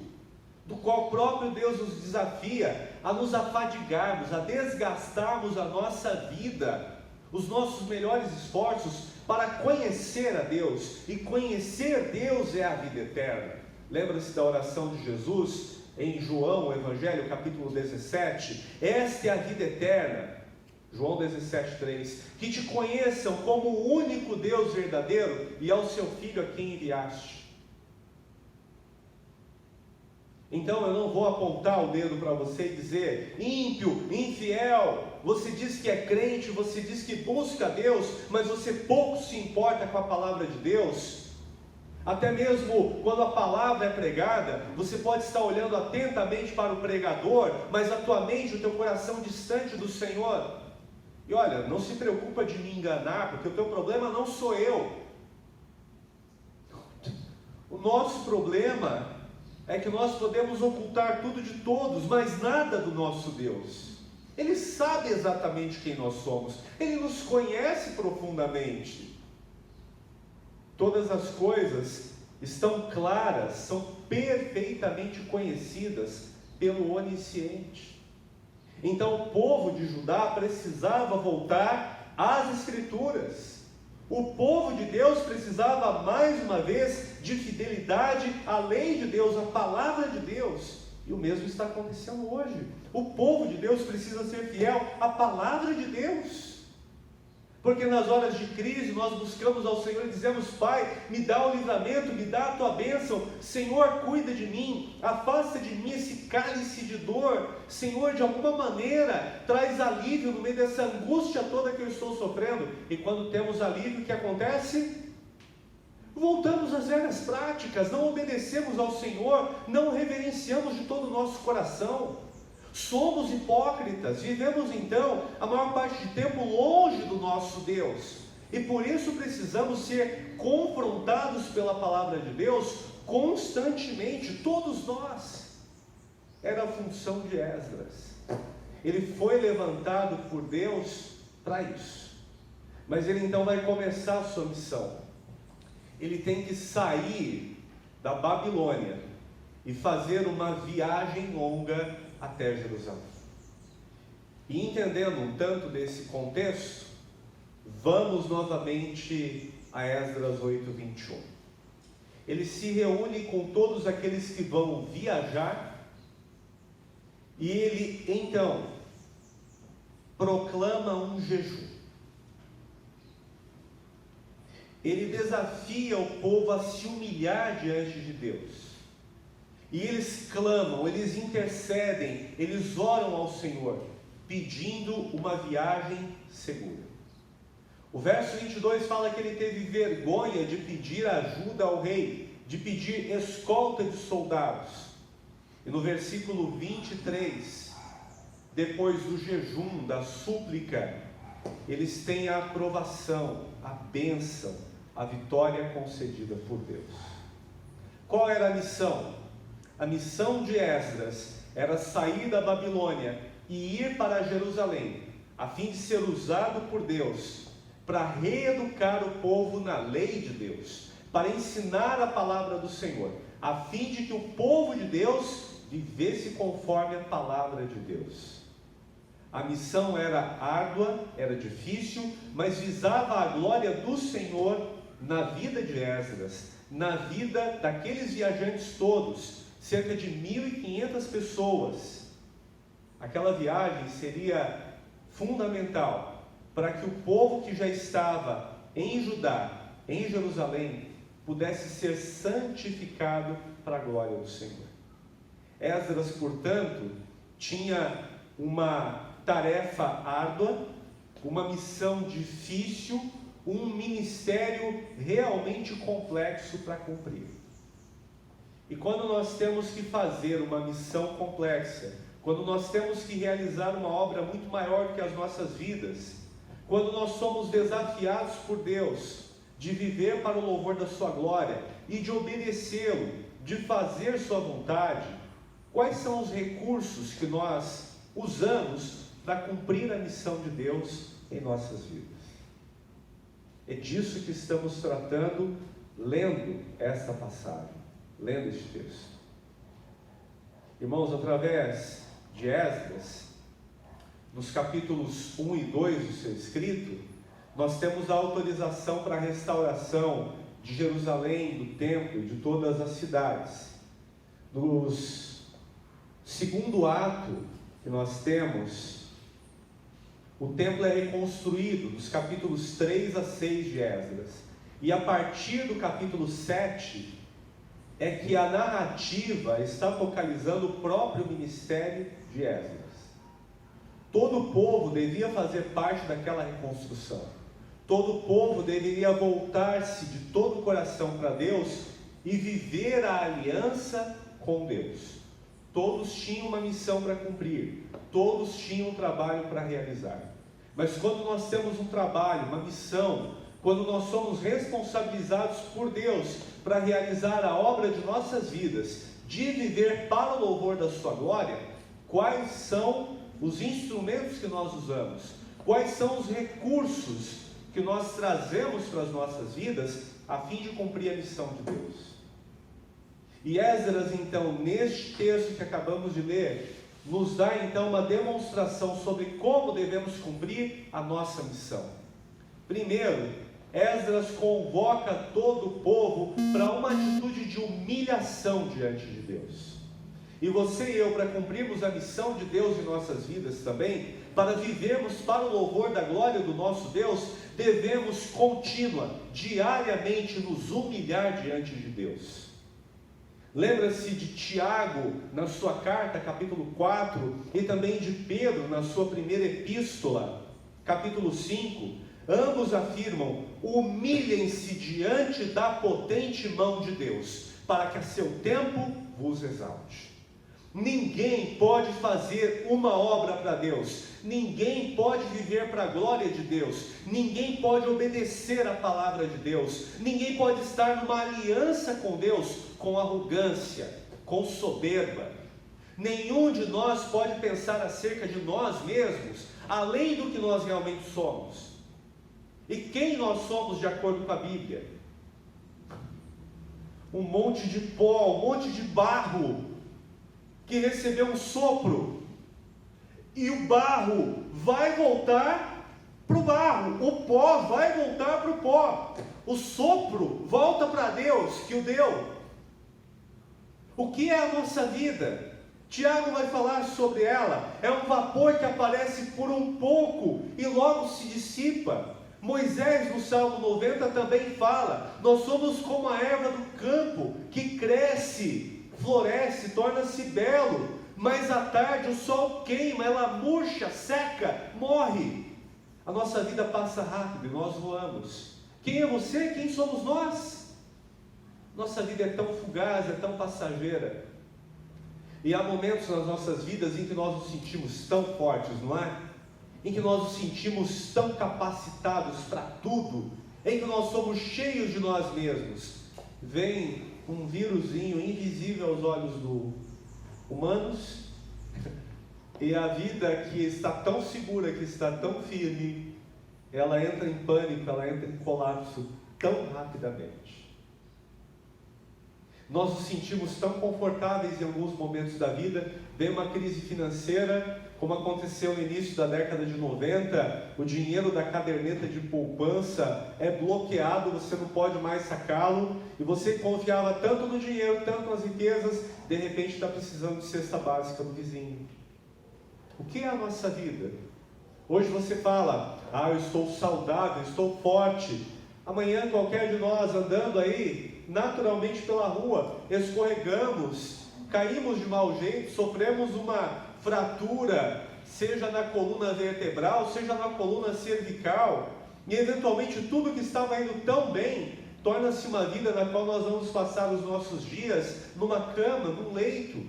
do qual o próprio Deus nos desafia a nos afadigarmos, a desgastarmos a nossa vida, os nossos melhores esforços para conhecer a Deus, e conhecer Deus é a vida eterna. Lembra-se da oração de Jesus em João, o Evangelho, capítulo 17, esta é a vida eterna, João 17,3, que te conheçam como o único Deus verdadeiro e ao seu Filho a quem enviaste. Então eu não vou apontar o dedo para você e dizer: ímpio, infiel, você diz que é crente, você diz que busca Deus, mas você pouco se importa com a palavra de Deus. Até mesmo quando a palavra é pregada, você pode estar olhando atentamente para o pregador, mas a tua mente, o teu coração distante do Senhor. E olha, não se preocupa de me enganar, porque o teu problema não sou eu. O nosso problema é que nós podemos ocultar tudo de todos, mas nada do nosso Deus. Ele sabe exatamente quem nós somos, Ele nos conhece profundamente. Todas as coisas estão claras, são perfeitamente conhecidas pelo Onisciente. Então o povo de Judá precisava voltar às Escrituras. O povo de Deus precisava mais uma vez de fidelidade à lei de Deus, à palavra de Deus. E o mesmo está acontecendo hoje. O povo de Deus precisa ser fiel à palavra de Deus. Porque nas horas de crise nós buscamos ao Senhor e dizemos: Pai, me dá o livramento, me dá a tua bênção. Senhor, cuida de mim, afasta de mim esse cálice de dor. Senhor, de alguma maneira, traz alívio no meio dessa angústia toda que eu estou sofrendo. E quando temos alívio, o que acontece? Voltamos às velhas práticas, não obedecemos ao Senhor, não reverenciamos de todo o nosso coração. Somos hipócritas, vivemos então a maior parte do tempo longe do nosso Deus, e por isso precisamos ser confrontados pela palavra de Deus constantemente, todos nós. Era a função de Esdras, ele foi levantado por Deus para isso, mas ele então vai começar a sua missão. Ele tem que sair da Babilônia e fazer uma viagem longa até Jerusalém. E entendendo um tanto desse contexto, vamos novamente a Esdras 8:21. Ele se reúne com todos aqueles que vão viajar, e ele então proclama um jejum. Ele desafia o povo a se humilhar diante de Deus. E eles clamam, eles intercedem, eles oram ao Senhor, pedindo uma viagem segura. O verso 22 fala que ele teve vergonha de pedir ajuda ao rei, de pedir escolta de soldados. E no versículo 23, depois do jejum, da súplica, eles têm a aprovação, a bênção, a vitória concedida por Deus. Qual era a missão? A missão de Esdras era sair da Babilônia e ir para Jerusalém, a fim de ser usado por Deus para reeducar o povo na lei de Deus, para ensinar a palavra do Senhor, a fim de que o povo de Deus vivesse conforme a palavra de Deus. A missão era árdua, era difícil, mas visava a glória do Senhor na vida de Esdras, na vida daqueles viajantes todos, cerca de 1.500 pessoas. Aquela viagem seria fundamental para que o povo que já estava em Judá, em Jerusalém, pudesse ser santificado para a glória do Senhor. Esdras, portanto, tinha uma tarefa árdua, uma missão difícil, um ministério realmente complexo para cumprir. E quando nós temos que fazer uma missão complexa, quando nós temos que realizar uma obra muito maior que as nossas vidas, quando nós somos desafiados por Deus de viver para o louvor da sua glória e de obedecê-lo, de fazer sua vontade, quais são os recursos que nós usamos para cumprir a missão de Deus em nossas vidas? É disso que estamos tratando, lendo esta passagem, lendo este texto. Irmãos, através de Esdras, nos capítulos 1 e 2 do seu escrito, nós temos a autorização para a restauração de Jerusalém, do templo e de todas as cidades. No segundo ato que nós temos, o templo é reconstruído, dos capítulos 3 a 6 de Esdras. E a partir do capítulo 7, é que a narrativa está focalizando o próprio ministério de Esdras. Todo o povo devia fazer parte daquela reconstrução. Todo o povo deveria voltar-se de todo o coração para Deus e viver a aliança com Deus. Todos tinham uma missão para cumprir, todos tinham um trabalho para realizar. Mas quando nós temos um trabalho, uma missão, quando nós somos responsabilizados por Deus para realizar a obra de nossas vidas, de viver para o louvor da sua glória, quais são os instrumentos que nós usamos? Quais são os recursos que nós trazemos para as nossas vidas a fim de cumprir a missão de Deus? E Esdras, então, neste texto que acabamos de ler, nos dá então uma demonstração sobre como devemos cumprir a nossa missão. Primeiro, Esdras convoca todo o povo para uma atitude de humilhação diante de Deus. E você e eu, para cumprirmos a missão de Deus em nossas vidas também, para vivermos para o louvor da glória do nosso Deus, devemos diariamente nos humilhar diante de Deus. Lembra-se de Tiago na sua carta, capítulo 4, e também de Pedro na sua primeira epístola, capítulo 5. Ambos afirmam: humilhem-se diante da potente mão de Deus, para que a seu tempo vos exalte. Ninguém pode fazer uma obra para Deus, ninguém pode viver para a glória de Deus, ninguém pode obedecer a palavra de Deus, ninguém pode estar numa aliança com Deus com arrogância, com soberba. Nenhum de nós pode pensar acerca de nós mesmos além do que nós realmente somos. E quem nós somos de acordo com a Bíblia? Um monte de pó, um monte de barro que recebeu um sopro, e o barro vai voltar para o barro, o pó vai voltar para o pó, o sopro volta para Deus que o deu. O que é a nossa vida? Tiago vai falar sobre ela. É um vapor que aparece por um pouco e logo se dissipa. Moisés no Salmo 90 também fala: nós somos como a erva do campo, que cresce, floresce, torna-se belo, mas à tarde o sol queima, ela murcha, seca, morre. A nossa vida passa rápido e nós voamos. Quem é você? Quem somos nós? Nossa vida é tão fugaz, é tão passageira. E há momentos nas nossas vidas em que nós nos sentimos tão fortes, não é? Em que nós nos sentimos tão capacitados para tudo, em que nós somos cheios de nós mesmos. Vem um vírusinho invisível aos olhos humanos, e a vida que está tão segura, que está tão firme, ela entra em pânico, ela entra em colapso tão rapidamente. Nós nos sentimos tão confortáveis em alguns momentos da vida, vem uma crise financeira, como aconteceu no início da década de 90, o dinheiro da caderneta de poupança é bloqueado, você não pode mais sacá-lo, e você confiava tanto no dinheiro, tanto nas riquezas, de repente está precisando de cesta básica do vizinho. O que é a nossa vida? Hoje você fala: eu estou saudável, estou forte. Amanhã qualquer de nós andando aí, naturalmente pela rua, escorregamos, caímos de mau jeito, sofremos uma fratura, seja na coluna vertebral, seja na coluna cervical, e eventualmente tudo que estava indo tão bem, torna-se uma vida na qual nós vamos passar os nossos dias numa cama, num leito,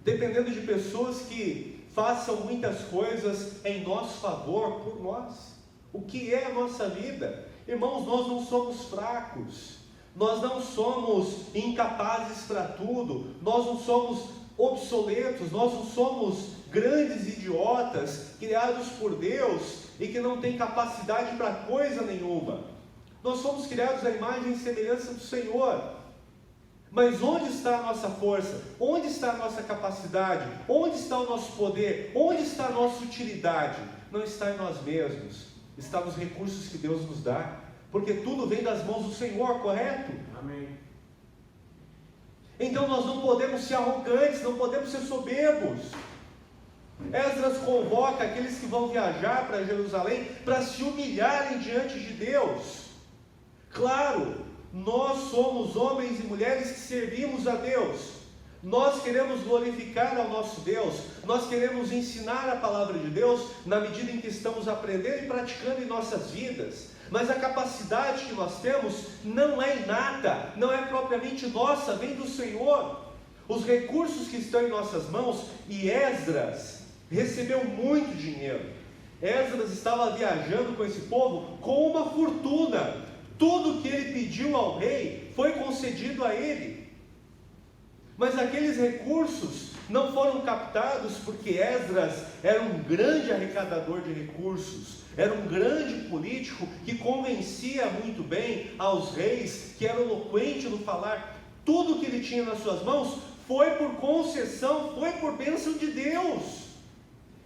dependendo de pessoas que façam muitas coisas em nosso favor, por nós. O que é a nossa vida? Irmãos, nós não somos fracos, nós não somos incapazes para tudo, nós não somos obsoletos, nós não somos grandes idiotas criados por Deus e que não têm capacidade para coisa nenhuma. Nós somos criados à imagem e semelhança do Senhor. Mas onde está a nossa força? Onde está a nossa capacidade? Onde está o nosso poder? Onde está a nossa utilidade? Não está em nós mesmos, está nos recursos que Deus nos dá, porque tudo vem das mãos do Senhor, correto? Amém. Então nós não podemos ser arrogantes, não podemos ser soberbos. Esdras convoca aqueles que vão viajar para Jerusalém para se humilharem diante de Deus. Claro, Nós somos homens e mulheres que servimos a Deus. Nós queremos glorificar ao nosso Deus. Nós queremos ensinar a palavra de Deus na medida em que estamos aprendendo e praticando em nossas vidas. Mas a capacidade que nós temos não é inata, não é propriamente nossa, vem do Senhor. Os recursos que estão em nossas mãos, e Esdras recebeu muito dinheiro. Esdras estava viajando com esse povo com uma fortuna. Tudo que ele pediu ao rei foi concedido a ele. Mas aqueles recursos não foram captados porque Esdras era um grande arrecadador de recursos, era um grande político que convencia muito bem aos reis, que era eloquente no falar. Tudo que ele tinha nas suas mãos foi por concessão, foi por bênção de Deus.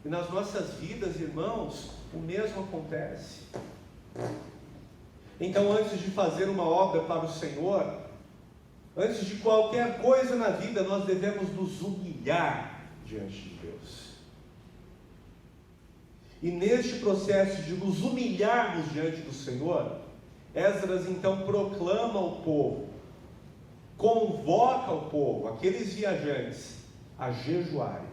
E nas nossas vidas, irmãos, o mesmo acontece. Então, antes de fazer uma obra para o Senhor, antes de qualquer coisa na vida, nós devemos nos humilhar diante de Deus. E neste processo de nos humilharmos diante do Senhor, Esdras então proclama ao povo, convoca o povo, aqueles viajantes, a jejuarem.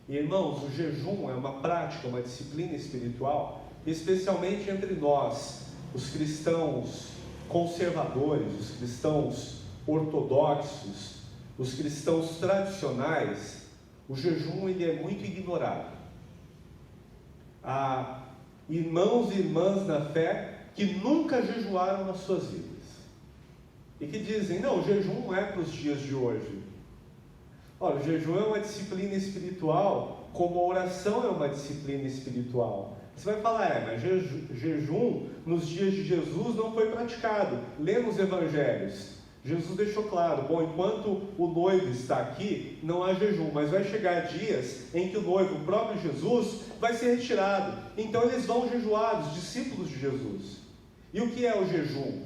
E, irmãos, o jejum é uma prática, uma disciplina espiritual, especialmente entre nós, os cristãos conservadores, os cristãos ortodoxos, os cristãos tradicionais. O jejum ele é muito ignorado. Há irmãos e irmãs na fé que nunca jejuaram nas suas vidas e que dizem, não, o jejum não é para os dias de hoje. Olha, o jejum é uma disciplina espiritual, como a oração é uma disciplina espiritual. Você vai falar, mas jejum nos dias de Jesus não foi praticado. Lê nos evangelhos. Jesus deixou claro, bom, enquanto o noivo está aqui, não há jejum, mas vai chegar dias em que o noivo, o próprio Jesus, vai ser retirado. Então eles vão jejuar, os discípulos de Jesus. E o que é o jejum?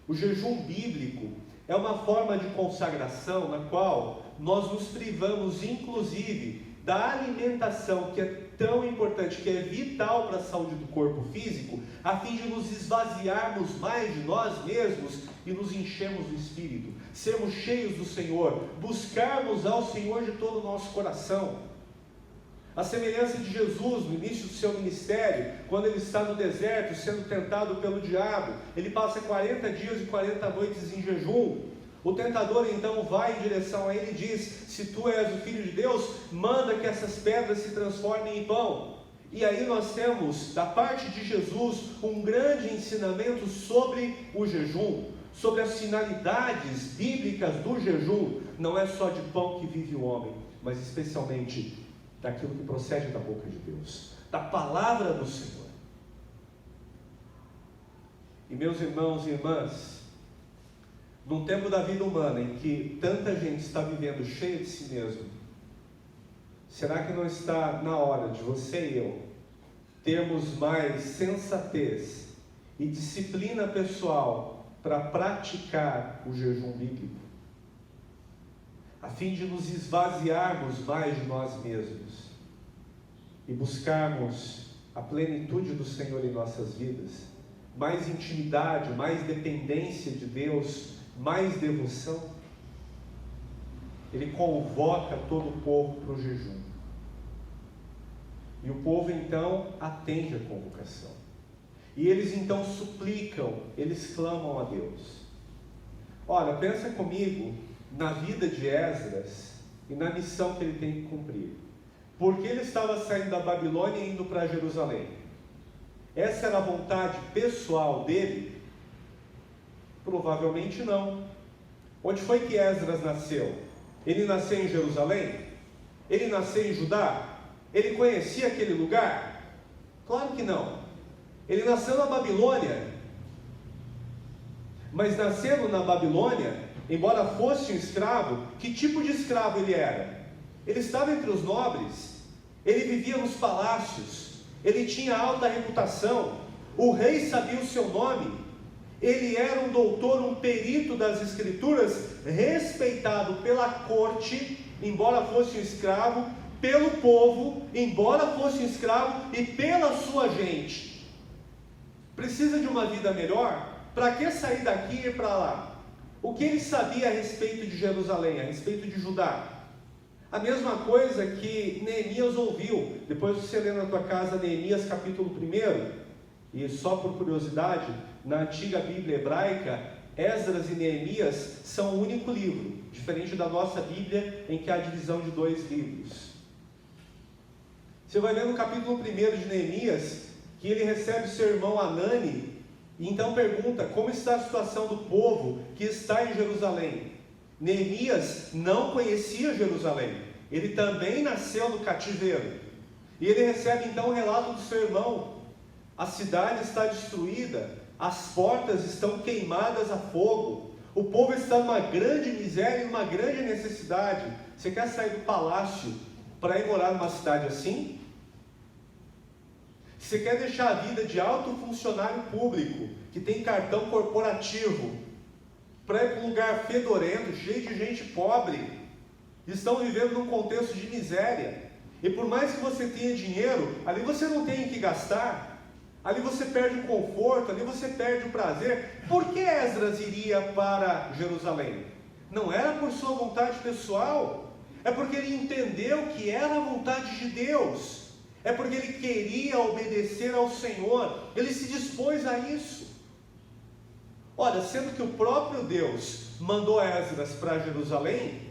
O jejum bíblico é uma forma de consagração na qual nós nos privamos, inclusive, da alimentação que é tão importante, que é vital para a saúde do corpo físico, a fim de nos esvaziarmos mais de nós mesmos e nos enchermos do Espírito, sermos cheios do Senhor, buscarmos ao Senhor de todo o nosso coração. A semelhança de Jesus no início do seu ministério, quando ele está no deserto sendo tentado pelo diabo, ele passa 40 dias e 40 noites em jejum. O tentador então vai em direção a ele e diz, se tu és o Filho de Deus, manda que essas pedras se transformem em pão. E aí nós temos, da parte de Jesus, um grande ensinamento sobre o jejum, sobre as finalidades bíblicas do jejum. Não é só de pão que vive o homem, mas especialmente daquilo que procede da boca de Deus, da palavra do Senhor. E meus irmãos e irmãs, num tempo da vida humana em que tanta gente está vivendo cheia de si mesmo, será que não está na hora de você e eu termos mais sensatez e disciplina pessoal para praticar o jejum bíblico, a fim de nos esvaziarmos mais de nós mesmos e buscarmos a plenitude do Senhor em nossas vidas, mais intimidade, mais dependência de Deus, mais devoção? Ele convoca todo o povo para o jejum. E o povo então atende a convocação. E eles então suplicam, eles clamam a Deus. Olha, pensa comigo na vida de Esdras e na missão que ele tem que cumprir. Por que ele estava saindo da Babilônia e indo para Jerusalém? Essa era a vontade pessoal dele? Provavelmente não. Onde foi que Esdras nasceu? Ele nasceu em Jerusalém? Ele nasceu em Judá? Ele conhecia aquele lugar? Claro que não. Ele nasceu na Babilônia. Mas nascendo na Babilônia, embora fosse um escravo, que tipo de escravo ele era? Ele estava entre os nobres, ele vivia nos palácios, ele tinha alta reputação, o rei sabia o seu nome, ele era um doutor, um perito das escrituras, respeitado pela corte, embora fosse um escravo, pelo povo, embora fosse um escravo, e pela sua gente. Precisa de uma vida melhor? Para que sair daqui e ir para lá? O que ele sabia a respeito de Jerusalém, a respeito de Judá? A mesma coisa que Neemias ouviu. Depois você lê na tua casa Neemias capítulo 1, e só por curiosidade, na antiga Bíblia hebraica, Esdras e Neemias são um único livro, diferente da nossa Bíblia, em que há divisão de 2 livros. Você vai ver no capítulo 1 de Neemias, que ele recebe seu irmão Anani, e então pergunta como está a situação do povo que está em Jerusalém. Neemias não conhecia Jerusalém, ele também nasceu no cativeiro, e ele recebe então o relato do seu irmão: a cidade está destruída, as portas estão queimadas a fogo, o povo está numa grande miséria e numa grande necessidade. Você quer sair do palácio para ir morar numa cidade assim? Você quer deixar a vida de alto funcionário público, que tem cartão corporativo, para ir para um lugar fedorento, cheio de gente pobre? Estão vivendo num contexto de miséria, e por mais que você tenha dinheiro, ali você não tem o que gastar, ali você perde o conforto, ali você perde o prazer. Por que Esdras iria para Jerusalém? Não era por sua vontade pessoal, é porque ele entendeu que era a vontade de Deus, é porque ele queria obedecer ao Senhor, ele se dispôs a isso. Olha, sendo que o próprio Deus mandou Esdras para Jerusalém,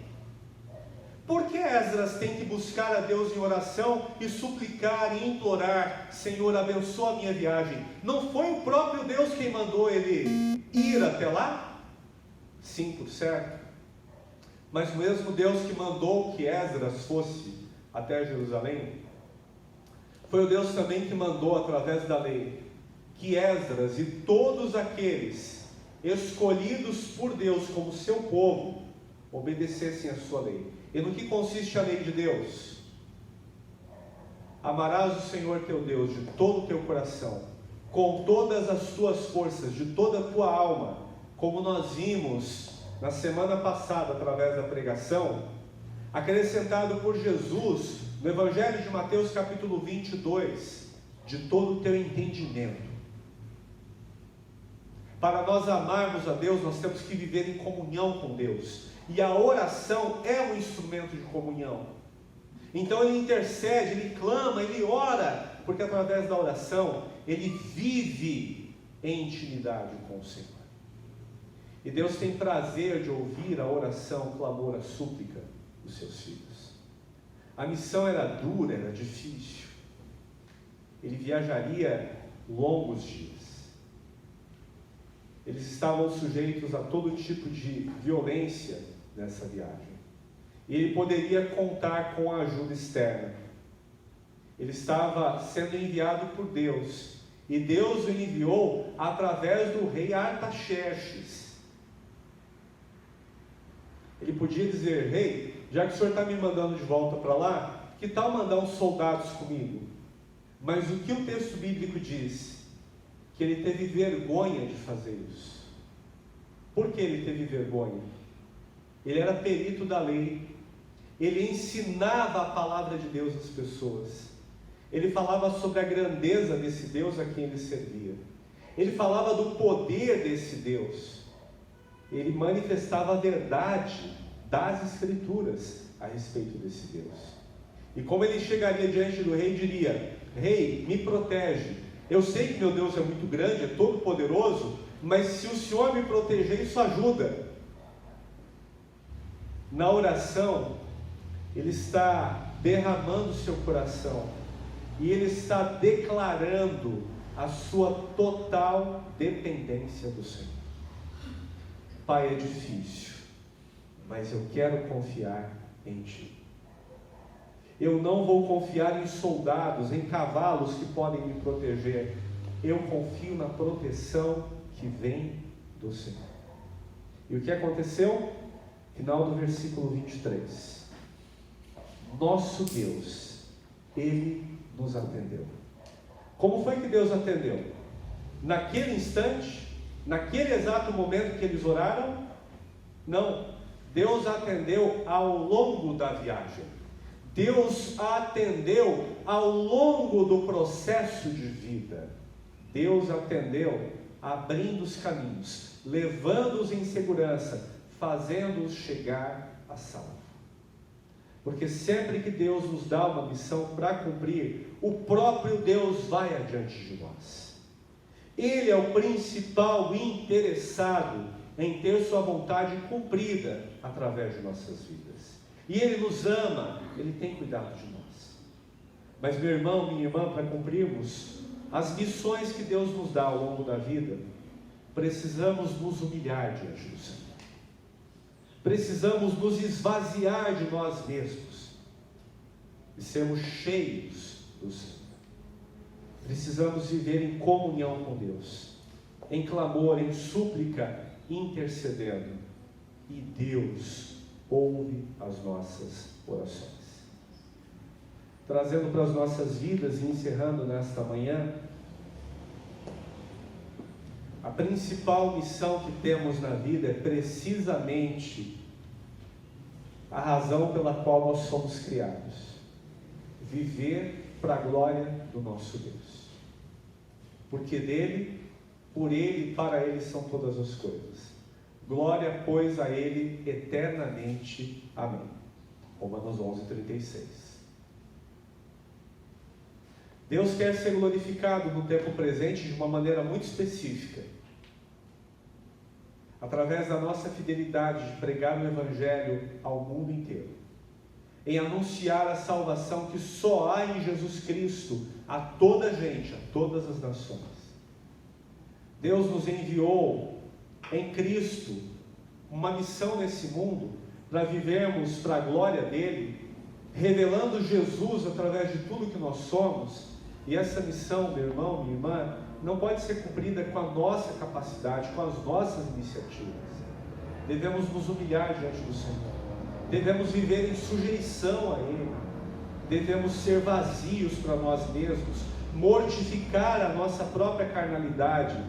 por que Esdras tem que buscar a Deus em oração e suplicar e implorar: Senhor, abençoa a minha viagem? Não foi o próprio Deus quem mandou ele ir até lá? Sim, por certo. Mas o mesmo Deus que mandou que Esdras fosse até Jerusalém, foi o Deus também que mandou, através da lei, que Esdras e todos aqueles escolhidos por Deus como seu povo obedecessem a sua lei. E no que consiste a lei de Deus? Amarás o Senhor teu Deus de todo o teu coração, com todas as tuas forças, de toda a tua alma, como nós vimos na semana passada através da pregação, acrescentado por Jesus no Evangelho de Mateus capítulo 22, de todo o teu entendimento. Para nós amarmos a Deus, nós temos que viver em comunhão com Deus, e a oração é um instrumento de comunhão. Então ele intercede, ele clama, ele ora, porque através da oração ele vive em intimidade com o Senhor. E Deus tem prazer de ouvir a oração, o clamor, a súplica dos seus filhos. A missão era dura, era difícil. Ele viajaria longos dias. Eles estavam sujeitos a todo tipo de violência nessa viagem. E ele poderia contar com a ajuda externa. Ele estava sendo enviado por Deus, e Deus o enviou através do rei Artaxerxes. Ele podia dizer: rei, já que o senhor está me mandando de volta para lá, que tal mandar uns soldados comigo? Mas o que o texto bíblico diz? Que ele teve vergonha de fazer isso. Por que ele teve vergonha? Ele era perito da lei, ele ensinava a palavra de Deus às pessoas, ele falava sobre a grandeza desse Deus a quem ele servia, ele falava do poder desse Deus, ele manifestava a verdade das Escrituras a respeito desse Deus. E como ele chegaria diante do rei e diria: rei, me protege, eu sei que meu Deus é muito grande, é todo poderoso, mas se o Senhor me proteger, isso ajuda. Na oração, ele está derramando o seu coração, e ele está declarando a sua total dependência do Senhor. Pai, é difícil, mas eu quero confiar em Ti. Eu não vou confiar em soldados, em cavalos que podem me proteger. Eu confio na proteção que vem do Senhor. E o que aconteceu? Final do versículo 23. Nosso Deus, Ele nos atendeu. Como foi que Deus atendeu? Naquele instante? Naquele exato momento que eles oraram? Não. Deus atendeu ao longo da viagem. Deus atendeu ao longo do processo de vida. Deus atendeu abrindo os caminhos, levando-os em segurança, fazendo-os chegar a salvo. Porque sempre que Deus nos dá uma missão para cumprir, o próprio Deus vai adiante de nós. Ele é o principal interessado em ter sua vontade cumprida através de nossas vidas. E Ele nos ama, Ele tem cuidado de nós. Mas meu irmão, minha irmã, para cumprirmos as missões que Deus nos dá ao longo da vida, precisamos nos humilhar diante do Senhor. Precisamos nos esvaziar de nós mesmos e sermos cheios do Senhor. Precisamos viver em comunhão com Deus, em clamor, em súplica, intercedendo. E Deus ouve as nossas orações. Trazendo para as nossas vidas e encerrando nesta manhã, a principal missão que temos na vida é precisamente a razão pela qual nós somos criados: viver para a glória do nosso Deus. Porque dele, por ele e para ele são todas as coisas. Glória, pois, a ele eternamente. Amém. Romanos 11:36. Deus quer ser glorificado no tempo presente de uma maneira muito específica, através da nossa fidelidade de pregar o Evangelho ao mundo inteiro, em anunciar a salvação que só há em Jesus Cristo a toda gente, a todas as nações. Deus nos enviou em Cristo uma missão nesse mundo para vivermos para a glória dele, revelando Jesus através de tudo que nós somos. E essa missão, meu irmão, minha irmã, não pode ser cumprida com a nossa capacidade, com as nossas iniciativas. Devemos nos humilhar diante do Senhor. Devemos viver em sujeição a Ele. Devemos ser vazios para nós mesmos, mortificar a nossa própria carnalidade,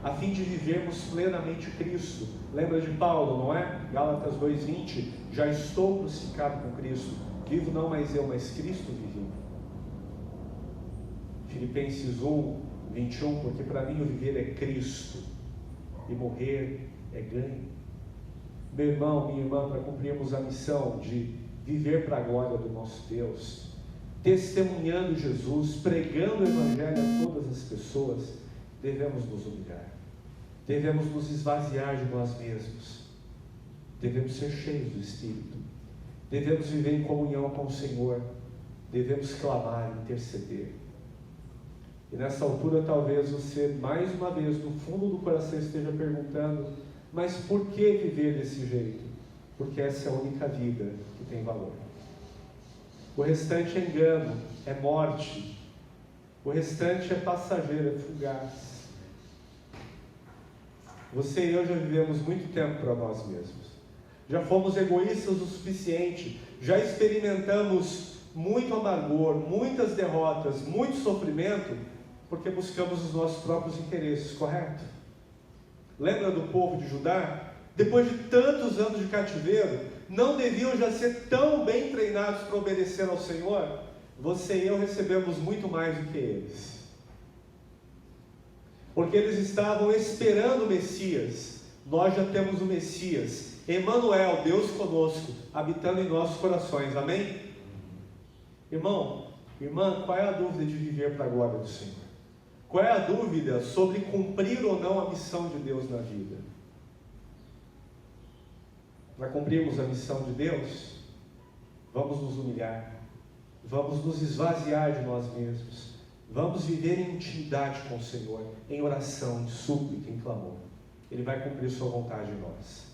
a fim de vivermos plenamente Cristo. Lembra de Paulo, não é? Gálatas 2:20, já estou crucificado com Cristo. Vivo não mais eu, mas Cristo vive. Filipenses 1:21, porque para mim o viver é Cristo e morrer é ganho. Meu irmão, minha irmã, para cumprirmos a missão de viver para a glória do nosso Deus, testemunhando Jesus, pregando o Evangelho a todas as pessoas, devemos nos humilhar, devemos nos esvaziar de nós mesmos, devemos ser cheios do Espírito, devemos viver em comunhão com o Senhor, devemos clamar, interceder. E nessa altura talvez você, mais uma vez, no fundo do coração esteja perguntando: mas por que viver desse jeito? Porque essa é a única vida que tem valor. O restante é engano, é morte. O restante é passageiro, é fugaz. Você e eu já vivemos muito tempo para nós mesmos. Já fomos egoístas o suficiente. Já experimentamos muito amargor, muitas derrotas, muito sofrimento, porque buscamos os nossos próprios interesses, correto? Lembra do povo de Judá? Depois de tantos anos de cativeiro, não deviam já ser tão bem treinados para obedecer ao Senhor? Você e eu recebemos muito mais do que eles, porque eles estavam esperando o Messias. Nós já temos o Messias, Emanuel, Deus conosco, habitando em nossos corações, amém? Irmão, irmã, qual é a dúvida de viver para a glória do Senhor? Qual é a dúvida sobre cumprir ou não a missão de Deus na vida? Para cumprirmos a missão de Deus, vamos nos humilhar, vamos nos esvaziar de nós mesmos, vamos viver em intimidade com o Senhor, em oração, em súplica, em clamor. Ele vai cumprir sua vontade em nós.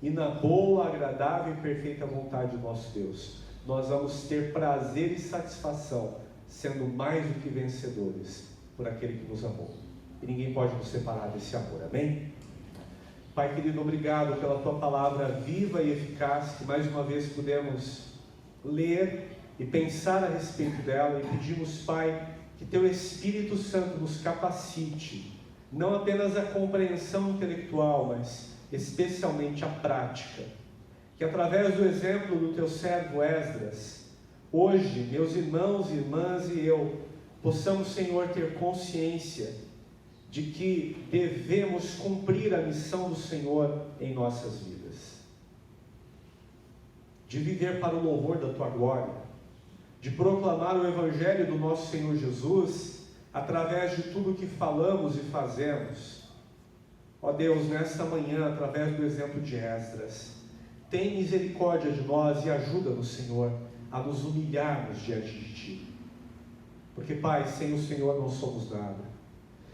E na boa, agradável e perfeita vontade do nosso Deus, nós vamos ter prazer e satisfação, sendo mais do que vencedores por aquele que nos amou. E ninguém pode nos separar desse amor, amém? Pai querido, obrigado pela Tua palavra viva e eficaz, que mais uma vez pudemos ler e pensar a respeito dela, e pedimos, Pai, que Teu Espírito Santo nos capacite, não apenas a compreensão intelectual, mas especialmente a prática. Que através do exemplo do Teu servo Esdras, hoje, meus irmãos, irmãs e eu, possamos, Senhor, ter consciência de que devemos cumprir a missão do Senhor em nossas vidas, de viver para o louvor da Tua glória, de proclamar o Evangelho do nosso Senhor Jesus através de tudo que falamos e fazemos. Ó Deus, nesta manhã, através do exemplo de Esdras, tem misericórdia de nós e ajuda-nos, Senhor, a nos humilharmos diante de Ti. Porque, Pai, sem o Senhor não somos nada.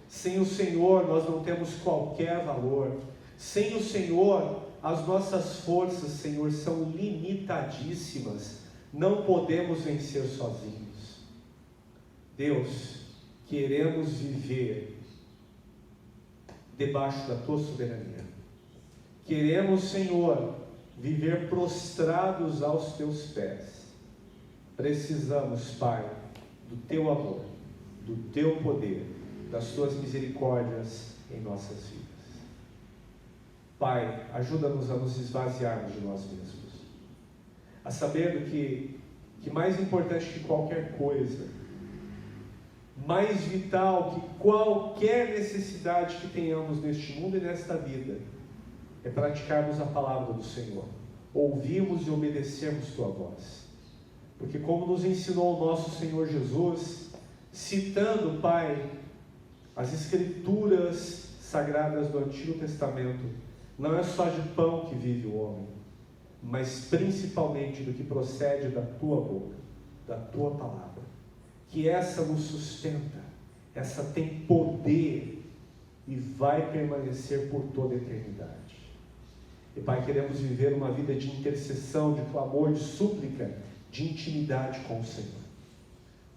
Sem o Senhor nós não temos qualquer valor. Sem o Senhor as nossas forças, Senhor, são limitadíssimas. Não podemos vencer sozinhos. Deus, queremos viver debaixo da Tua soberania. Queremos, Senhor, viver prostrados aos Teus pés. Precisamos, Pai, do Teu amor, do Teu poder, das Tuas misericórdias em nossas vidas. Pai, ajuda-nos a nos esvaziarmos de nós mesmos, a saber que mais importante que qualquer coisa, mais vital que qualquer necessidade que tenhamos neste mundo e nesta vida, é praticarmos a palavra do Senhor, ouvirmos e obedecermos Tua voz. Porque como nos ensinou o nosso Senhor Jesus, citando, Pai, as Escrituras sagradas do Antigo Testamento, não é só de pão que vive o homem, mas principalmente do que procede da Tua boca, da Tua palavra. Que essa nos sustenta, essa tem poder e vai permanecer por toda a eternidade. E Pai, queremos viver uma vida de intercessão, de clamor, de súplica, de intimidade com o Senhor.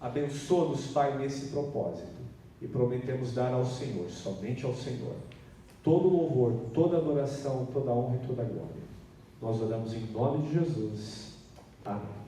Abençoa-nos, Pai, nesse propósito. E prometemos dar ao Senhor, somente ao Senhor, todo louvor, toda adoração, toda honra e toda glória. Nós oramos em nome de Jesus. Amém.